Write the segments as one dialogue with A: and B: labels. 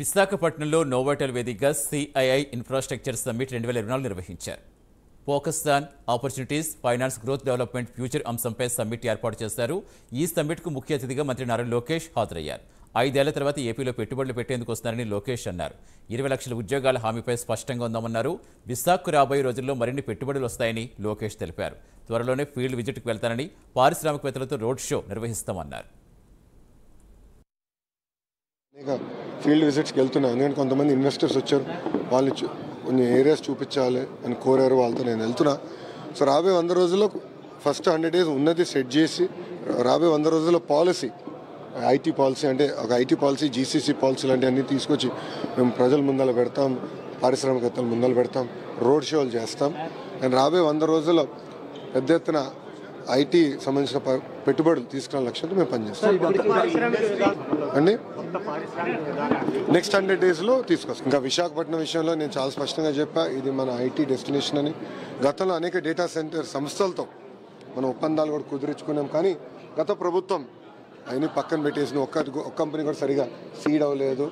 A: విశాఖపట్నంలో నోవాటెల్ వేదికగా CII infrastructure summit 2024 నిర్వహించారు. Focus on opportunities, finance, growth, development, future అంశంపై సమ్మిట్ ఏర్పాటు చేశారు. ఈ సమ్మిట్కు ముఖ్య అతిథిగా మంత్రి నారా లోకేష్ హాజరయ్యారు. 5 ఏళ్ల తర్వాత ఏపీలో పెట్టుబడులు పెట్టేందుకు వస్తున్నారని లోకేష్ అన్నారు. 20 లక్షల ఉద్యోగాల హామీపై స్పష్టంగా ఉందామన్నారు. విశాఖకు రాబోయే రోజుల్లో మరిన్ని పెట్టుబడులు వస్తాయని లోకేష్ తెలిపారు. త్వరలోనే ఫీల్డ్ విజిట్కు వెళ్తానని, పారిశ్రామికవేత్తలతో రోడ్ షో నిర్వహిస్తామన్నారు.
B: ఫీల్డ్ విజిట్స్కి వెళ్తున్నాను. ఎందుకంటే కొంతమంది ఇన్వెస్టర్స్ వచ్చారు, వాళ్ళు కొన్ని ఏరియాస్ చూపించాలి అని కోరారు, వాళ్ళతో నేను వెళ్తున్నా. సో రాబోయే 100 రోజుల్లో ఫస్ట్ 100 days ఉన్నది సెట్ చేసి రాబోయే 100 రోజుల్లో పాలసీ, ఐటీ పాలసీ అంటే ఒక ఐటీ పాలసీ, జీసీసీ పాలసీ లాంటివి అన్నీ తీసుకొచ్చి మేము ప్రజల ముందర పెడతాం, పారిశ్రామికవేత్తల ముందర పెడతాం, రోడ్ షోలు చేస్తాం. అండ్ రాబోయే 100 రోజుల్లో పెద్ద ఎత్తున ఐటీ సంబంధించిన పెట్టుబడులు తీసుకునే లక్ష్యంతో మేము పనిచేస్తాం అండి. నెక్స్ట్ 100 daysలో తీసుకొస్తాం. ఇంకా విశాఖపట్నం విషయంలో నేను చాలా స్పష్టంగా చెప్పా, ఇది మన ఐటీ డెస్టినేషన్ అని. గతంలో అనేక డేటా సెంటర్ సంస్థలతో మనం ఒప్పందాలు కూడా కుదిరించుకున్నాం, కానీ గత ప్రభుత్వం అవన్నీ పక్కన పెట్టేసిన ఒక్క కంపెనీ కూడా సరిగా సీడ్ అవ్వలేదు.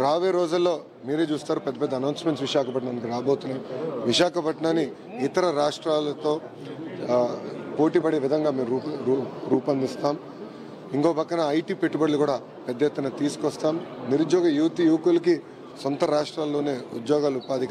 B: రాబోయే రోజుల్లో మీరే చూస్తారు, పెద్ద పెద్ద అనౌన్స్మెంట్స్ విశాఖపట్నానికి రాబోతున్నాయి. విశాఖపట్నాన్ని ఇతర రాష్ట్రాలతో పోటీపడే విధంగా మేము రూపొందిస్తాం. ఇంకో పక్కన ఐటీ పెట్టుబడులు కూడా పెద్ద ఎత్తున తీసుకొస్తాం. నిరుద్యోగ యువకులకి సొంత రాష్ట్రాల్లోనే ఉద్యోగాలు, ఉపాధి